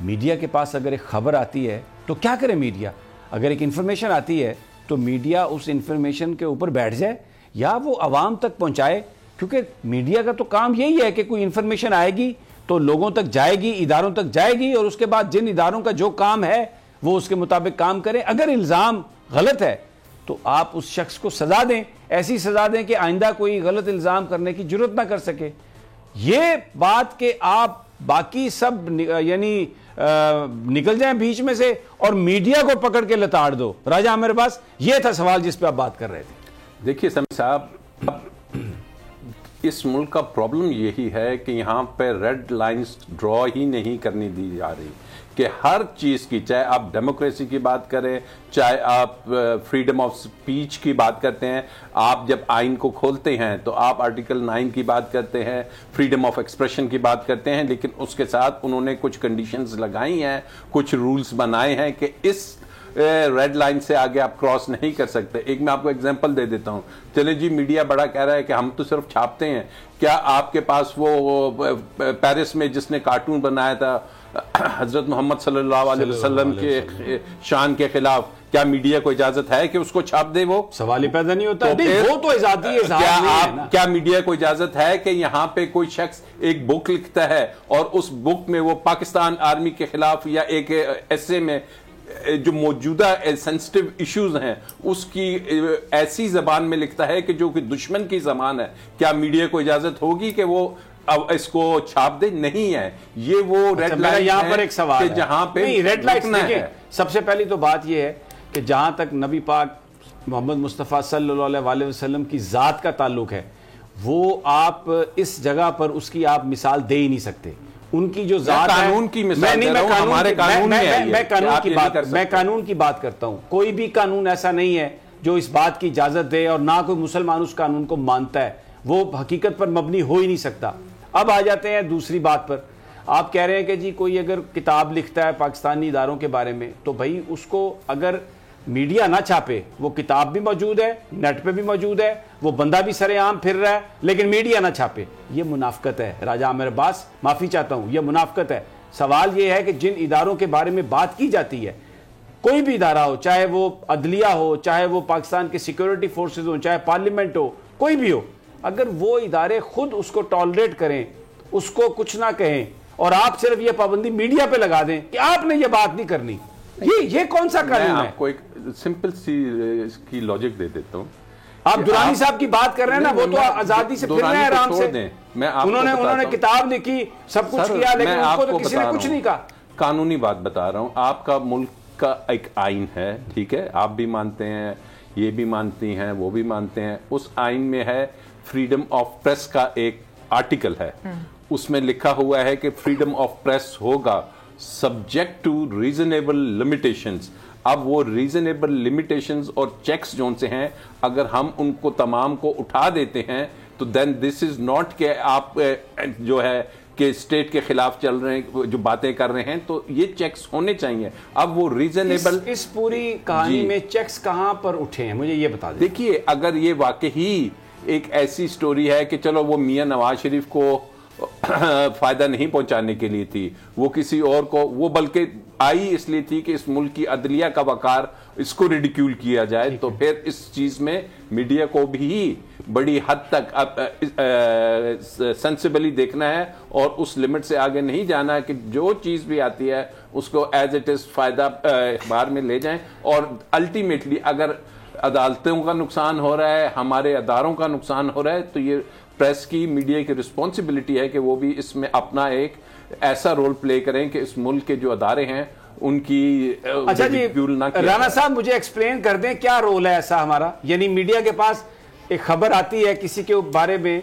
Media کے پاس اگر ایک خبر آتی ہے تو کیا کرے میڈیا؟ اگر ایک انفارمیشن آتی ہے تو میڈیا اس انفارمیشن کے اوپر بیٹھ جائے یا وہ عوام تک پہنچائے، کیونکہ میڈیا کا تو کام یہی ہے کہ کوئی انفارمیشن آئے گی تو لوگوں تک جائے گی، اداروں تک جائے گی، اور اس کے بعد جن اداروں کا جو کام ہے وہ اس کے مطابق کام کریں۔ اگر الزام غلط ہے تو آپ اس شخص کو سزا دیں، ایسی سزا دیں کہ آئندہ کوئی غلط الزام کرنے کی جرات نہ کر سکے۔ یہ بات کہ آپ باقی سب یعنی نکل جائیں بیچ میں سے اور میڈیا کو پکڑ کے لتاڑ دو، راجہ عامر عباس، یہ تھا سوال جس پہ آپ بات کر رہے تھے۔ دیکھیے سمیع صاحب، اس ملک کا پرابلم یہی ہے کہ یہاں پہ ریڈ لائنز ڈرا ہی نہیں کرنی دی جا رہی کہ ہر چیز کی، چاہے آپ ڈیموکریسی کی بات کریں، چاہے آپ فریڈم آف سپیچ کی بات کرتے ہیں، آپ جب آئین کو کھولتے ہیں تو آپ آرٹیکل 9 کی بات کرتے ہیں، فریڈم آف ایکسپریشن کی بات کرتے ہیں، لیکن اس کے ساتھ انہوں نے کچھ کنڈیشنز لگائی ہیں، کچھ رولز بنائے ہیں کہ اس ریڈ لائن سے آگے آپ کراس نہیں کر سکتے۔ ایک میں آپ کو ایگزامپل دے دیتا ہوں، چلے جی میڈیا بڑا کہہ رہا ہے کہ ہم تو صرف چھاپتے ہیں، کیا آپ کے پاس وہ پیرس میں جس نے کارٹون بنایا تھا حضرت محمد صلی اللہ علیہ وسلم کے شان کے خلاف، کیا میڈیا کو اجازت ہے کہ اس کو چھاپ دے؟ وہ سوال ہی پیدا نہیں ہوتا۔ وہ تو ذاتی اظہار نہیں ہے۔ کیا میڈیا کو اجازت ہے کہ یہاں پہ کوئی شخص ایک بک لکھتا ہے اور اس بک میں وہ پاکستان آرمی کے خلاف یا ایک ایسے میں جو موجودہ سینسٹیو ایشوز ہیں اس کی ایسی زبان میں لکھتا ہے کہ جو کہ دشمن کی زبان ہے؟ کیا میڈیا کو اجازت ہوگی کہ وہ اس کو چھاپ دے؟ نہیں ہے۔ یہ وہ ریڈ لائن یہاں پر ایک سوال ہے جہاں پہ ریڈ لائن ہے۔ سب سے پہلی تو بات یہ ہے کہ جہاں تک نبی پاک محمد مصطفیٰ صلی اللہ علیہ وسلم کی ذات کا تعلق ہے، وہ آپ اس جگہ پر اس کی آپ مثال دے ہی نہیں سکتے۔ ان کی جو ذات ہے، قانون کی مثال دے رہا ہوں، ہمارے قانون میں ہے، میں قانون کی بات کرتا ہوں۔ کوئی بھی قانون ایسا نہیں ہے جو اس بات کی اجازت دے، اور نہ کوئی مسلمان اس قانون کو مانتا ہے، وہ حقیقت پر مبنی ہو ہی نہیں سکتا۔ اب آ جاتے ہیں دوسری بات پر۔ آپ کہہ رہے ہیں کہ جی کوئی اگر کتاب لکھتا ہے پاکستانی اداروں کے بارے میں تو بھائی اس کو اگر میڈیا نہ چھاپے، وہ کتاب بھی موجود ہے، نیٹ پہ بھی موجود ہے، وہ بندہ بھی سر عام پھر رہا ہے، لیکن میڈیا نہ چھاپے، یہ منافقت ہے۔ راجہ عامر عباس، معافی چاہتا ہوں، یہ منافقت ہے۔ سوال یہ ہے کہ جن اداروں کے بارے میں بات کی جاتی ہے، کوئی بھی ادارہ ہو، چاہے وہ عدلیہ ہو، چاہے وہ پاکستان کے سیکورٹی فورسز ہوں، چاہے پارلیمنٹ ہو، کوئی بھی ہو، اگر وہ ادارے خود اس کو ٹالریٹ کریں، اس کو کچھ نہ کہیں، اور آپ صرف یہ پابندی میڈیا پہ لگا دیں کہ آپ نے یہ بات نہیں کرنی، یہ کون سا قانون ہے؟ میں آپ کو ایک سمپل سی اس کی لاجک دے دیتا ہوں۔ آپ دورانی صاحب کی بات کر رہے ہیں نا، وہ تو آزادی سے پھر رہے ہیں آرام سے، انہوں نے کتاب لکھی، سب کچھ کیا، لیکن ان کو تو کسی نے کچھ نہیں کہا۔ قانونی بات بتا رہا ہوں، آپ کا ملک کا ایک آئین ہے، ٹھیک ہے، آپ بھی مانتے ہیں، یہ بھی مانتی ہیں، وہ بھی مانتے ہیں۔ اس آئین میں ہے فریڈم آف پریس کا ایک آرٹیکل ہے، اس میں لکھا ہوا ہے کہ فریڈم آف پریس ہوگا سبجیکٹ ٹو ریزنیبل لمیٹیشنز۔ اب وہ ریزنیبل لمیٹیشنز اور چیکس جو ان سے ہیں، اگر ہم ان کو تمام کو اٹھا دیتے ہیں تو دین دس از ناٹ کہ آپ جو ہے کہ اسٹیٹ کے خلاف چل رہے ہیں، جو باتیں کر رہے ہیں، تو یہ چیکس ہونے چاہیے۔ اب وہ ریزنیبل، اس پوری کہانی میں چیکس کہاں پر اٹھے ہیں مجھے یہ بتا دیں۔ دیکھیے، اگر یہ واقعی ایک ایسی سٹوری ہے کہ چلو وہ میاں نواز شریف کو فائدہ نہیں پہنچانے کے لیے تھی، وہ کسی اور کو، وہ بلکہ آئی اس لیے تھی کہ اس ملک کی عدلیہ کا وقار اس کو ریڈیکیول کیا جائے، تو پھر اس چیز میں میڈیا کو بھی بڑی حد تک سینسیبلی دیکھنا ہے اور اس لمٹ سے آگے نہیں جانا ہے کہ جو چیز بھی آتی ہے اس کو ایز اٹ از فائدہ اخبار میں لے جائیں۔ اور الٹیمیٹلی اگر عدالتوں کا نقصان ہو رہا ہے، ہمارے اداروں کا نقصان ہو رہا ہے، تو یہ پریس کی، میڈیا کی رسپانسبلٹی ہے کہ وہ بھی اس میں اپنا ایک ایسا رول پلے کریں کہ اس ملک کے جو ادارے ہیں ان کی اچھا جی رانا صاحب مجھے ایکسپلین کر دیں کیا رول ہے ایسا ہمارا؟ یعنی میڈیا کے پاس ایک خبر آتی ہے کسی کے بارے میں،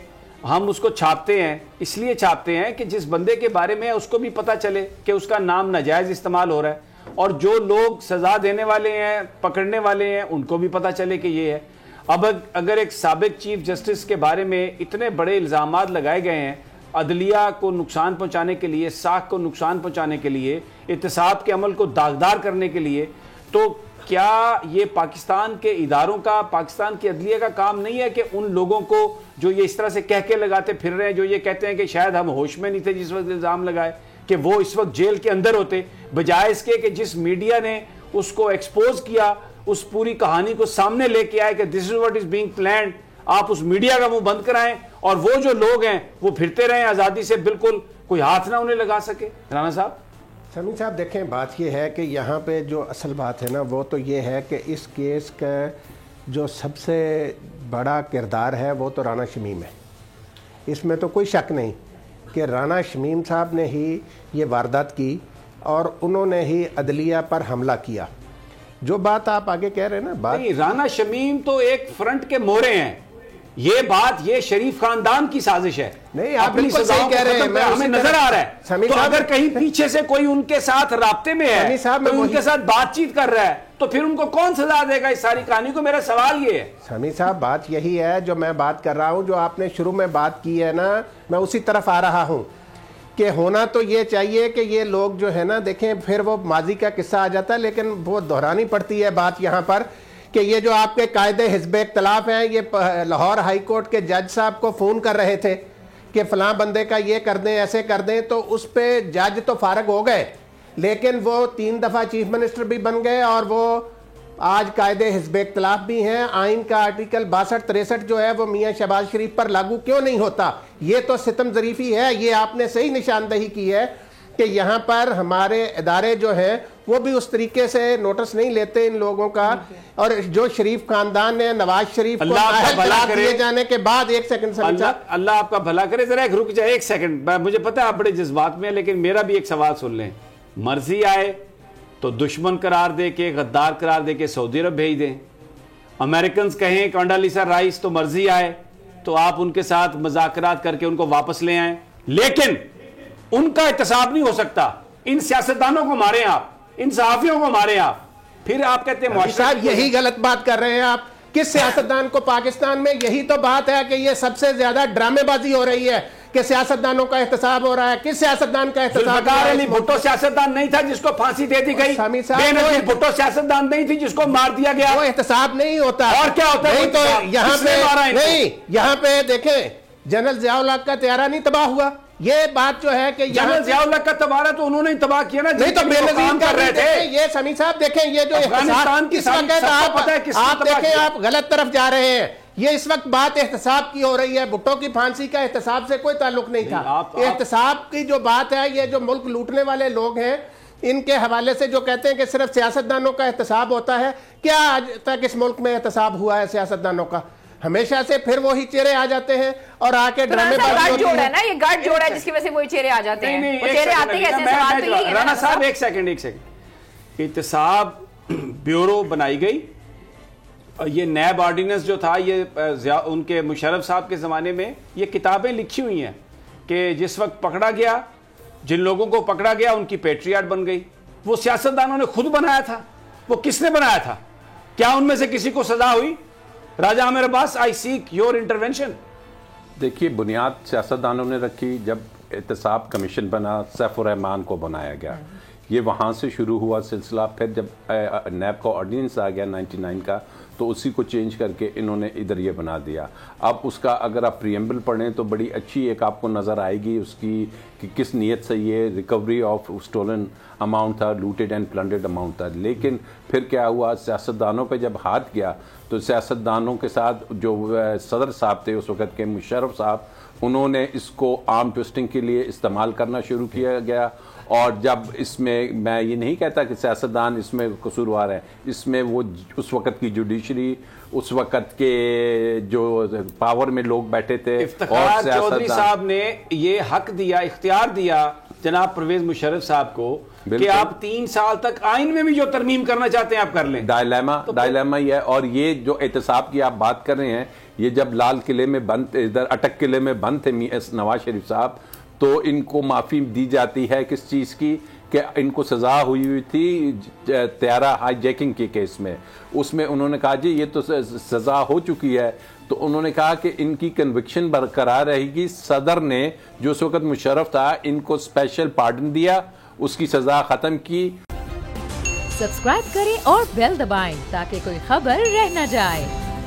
ہم اس کو چھاپتے ہیں، اس لیے چھاپتے ہیں کہ جس بندے کے بارے میں اس کو بھی پتا چلے کہ اس کا نام ناجائز استعمال ہو رہا ہے، اور جو لوگ سزا دینے والے ہیں، پکڑنے والے ہیں، ان کو بھی پتا چلے کہ یہ ہے۔ اب اگر ایک سابق چیف جسٹس کے بارے میں اتنے بڑے الزامات لگائے گئے ہیں، عدلیہ کو نقصان پہنچانے کے لیے، ساکھ کو نقصان پہنچانے کے لیے، احتساب کے عمل کو داغدار کرنے کے لیے، تو کیا یہ پاکستان کے اداروں کا، پاکستان کی عدلیہ کا کام نہیں ہے کہ ان لوگوں کو جو یہ اس طرح سے کہہ کے لگاتے پھر رہے ہیں، جو یہ کہتے ہیں کہ شاید ہم ہوش میں نہیں تھے جس وقت الزام لگائے، کہ وہ اس وقت جیل کے اندر ہوتے، بجائے اس کے کہ جس میڈیا نے اس کو ایکسپوز کیا، اس پوری کہانی کو سامنے لے کے آئے کہ this is what is being planned, آپ اس میڈیا کا منہ بند کرائیں اور وہ جو لوگ ہیں وہ پھرتے رہیں آزادی سے، بالکل کوئی ہاتھ نہ انہیں لگا سکے. رانا صاحب. سمیع صاحب دیکھیں، بات یہ ہے کہ یہاں پہ جو اصل بات ہے نا وہ تو یہ ہے کہ اس کیس کا جو سب سے بڑا کردار ہے وہ تو رانا شمیم ہے. اس میں تو کوئی شک نہیں کہ رانا شمیم صاحب نے ہی یہ واردات کی اور انہوں نے ہی عدلیہ پر حملہ کیا. جو بات آپ آگے کہہ رہے ہیں نا، بات نہیں، رانا شمیم تو ایک فرنٹ کے مورے ہیں. یہ بات یہ شریف خاندان کی سازش ہے. نہیں، آپ بالکل صحیح کہہ رہے ہیں، ہمیں نظر آ رہا ہے. تو اگر کہیں پیچھے سے کوئی ان کے ساتھ رابطے میں ہے، ان کے ساتھ بات چیت کر رہا ہے، تو پھر ان کو کون سزا دے گا اس ساری کہانی کو؟ میرا سوال یہ ہے. سمیع صاحب، بات یہی ہے جو میں بات کر رہا ہوں، جو آپ نے شروع میں بات کی ہے نا، میں اسی طرف آ رہا ہوں کہ ہونا تو یہ چاہیے کہ یہ لوگ جو ہے نا، دیکھیں پھر وہ ماضی کا قصہ آ جاتا ہے، لیکن وہ دہرانی پڑتی ہے بات یہاں پر کہ یہ جو آپ کے قائد حزب اختلاف ہیں، یہ لاہور ہائی کورٹ کے جج صاحب کو فون کر رہے تھے کہ فلاں بندے کا یہ کر دیں، ایسے کر دیں، تو اس پہ جج تو فارغ ہو گئے، لیکن وہ 3 دفعہ چیف منسٹر بھی بن گئے اور وہ آج قائد حزب اختلاف بھی ہیں. آئین کا آرٹیکل 62-63 جو ہے وہ میاں شہباز شریف پر لاگو کیوں نہیں ہوتا؟ یہ تو ستم ظریفی ہے. یہ آپ نے صحیح نشاندہی کی ہے کہ یہاں پر ہمارے ادارے جو ہیں وہ بھی اس طریقے سے نوٹس نہیں لیتے ان لوگوں کا. اور جو شریف خاندان نے نواز شریف کو قرار دیے جانے کے بعد، ایک سیکنڈ اللہ آپ کا بھلا کرے، ذرا ایک رک جائے، ایک سیکنڈ. مجھے پتا ہے آپ بڑے جذبات میں ہیں، لیکن میرا بھی ایک سوال سن لیں. مرضی آئے تو دشمن قرار دے کے، غدار قرار دے کے سعودی عرب بھیج دیں. امریکنز کہیں کانڈالیسا رائس، تو مرضی آئے تو آپ ان کے ساتھ مذاکرات کر کے ان کو واپس لے آئیں، لیکن ان کا احتساب نہیں ہو سکتا. ان سیاستدانوں کو ماریں آپ، ان صحافیوں کو ماریں آپ، پھر آپ کہتے ہیں معاشرہ. یہی غلط بات کر رہے ہیں آپ. کس سیاستدان کو پاکستان میں یہی تو بات ہے کہ یہ سب سے زیادہ ڈرامے بازی ہو رہی ہے کہ سیاستدانوں کا احتساب ہو رہا ہے. کس سیاستدان کا احتساب؟ ذوالفقار علی بھٹو سیاستدان نہیں تھا جس کو پھانسی دے دی گئی. بے نظیر بھٹو سیاستدان نہیں تھی جس کو مار دیا گیا. وہ احتساب نہیں ہوتا. اور کیا ہوتا ہے؟ تو یہاں پہ دیکھیں، جنرل ضیاء الحق کا طیارہ نہیں تباہ ہوا. یہ بات جو ہے کہ جنرل ضیاء الحق کا تباہ تو انہوں نے تباہ کیا نا، نہیں تو بے نظیر کر رہے تھے. یہ سمیع صاحب دیکھیں، یہ جو احتساب کس وقت آپ دیکھیں، آپ غلط طرف جا رہے ہیں. یہ اس وقت بات احتساب کی ہو رہی ہے. بھٹو کی پھانسی کا احتساب سے کوئی تعلق نہیں تھا. احتساب کی جو بات ہے، یہ جو ملک لوٹنے والے لوگ ہیں ان کے حوالے سے جو کہتے ہیں کہ صرف سیاستدانوں کا احتساب ہوتا ہے، کیا آج تک اس ملک میں احتساب ہوا ہے سیاستدانوں کا؟ ہمیشہ سے پھر وہی چہرے آ جاتے ہیں اور آ کے ڈرامے بازی ہوتی ہے نا. یہ گاٹ جوڑا ہے جس کی وجہ سے وہی چہرے آ جاتے ہیں. وہ چہرے آتے ہیں ایسے سوال تو یہی ہے. رانا صاحب ایک سیکنڈ. احتساب بیورو بنائی گئی. یہ نیب آرڈیننس جو تھا، یہ ان کے مشرف صاحب کے زمانے میں یہ کتابیں لکھی ہوئی ہیں کہ جس وقت پکڑا گیا، جن لوگوں کو پکڑا گیا ان کی پیٹریاٹ بن گئی. وہ سیاستدانوں نے خود بنایا تھا. وہ کس نے بنایا تھا؟ کیا ان میں سے کسی کو سزا ہوئی؟ راجہ عامر عباس، آئی سیک یور انٹرونشن. دیکھیے، بنیاد سیاستدانوں نے رکھی. جب احتساب کمیشن بنا، سیف الرحمان کو بنایا گیا. یہ وہاں سے شروع ہوا سلسلہ. پھر جب نیب کا آرڈیننس آ گیا 99 کا، تو اسی کو چینج کر کے انہوں نے ادھر یہ بنا دیا. اب اس کا اگر آپ پریمبل پڑھیں تو بڑی اچھی ایک آپ کو نظر آئے گی اس کی کہ کس نیت سے یہ ریکوری آف سٹولن اماؤنٹ تھا، لوٹڈ اینڈ پلنڈرڈ اماؤنٹ تھا. لیکن پھر کیا ہوا، سیاستدانوں پہ جب ہاتھ گیا تو سیاستدانوں کے ساتھ جو صدر صاحب تھے اس وقت کے، مشرف صاحب، انہوں نے اس کو آرم ٹوئسٹنگ کے لیے استعمال کرنا شروع کیا گیا. اور جب اس میں یہ نہیں کہتا کہ سیاستدان اس میں قصوروار ہیں، اس میں وہ اس وقت کی جوڈیشری، اس وقت کے جو پاور میں لوگ بیٹھے تھے، افتخار چودھری صاحب نے یہ حق دیا، اختیار دیا جناب پرویز مشرف صاحب کو کہ آپ 3 سال تک آئین میں بھی جو ترمیم کرنا چاہتے ہیں آپ کر لیں. ڈائلیما یہ ہے. اور یہ جو احتساب کی آپ بات کر رہے ہیں، یہ جب لال قلعے میں بند، ادھر اٹک قلعے میں بند تھے نواز شریف صاحب، تو ان کو معافی دی جاتی ہے کس چیز کی؟ کہ ان کو سزا ہوئی تھی طیارہ ہائی جیکنگ کے کیس میں. اس میں انہوں نے کہا جی یہ تو سزا ہو چکی ہے، تو انہوں نے کہا کہ ان کی کنوکشن برقرار رہے گی. صدر نے جو اس وقت مشرف تھا ان کو اسپیشل پارڈن دیا، اس کی سزا ختم کی. سبسکرائب کریں اور بیل دبائیں تاکہ کوئی خبر رہ نہ جائے.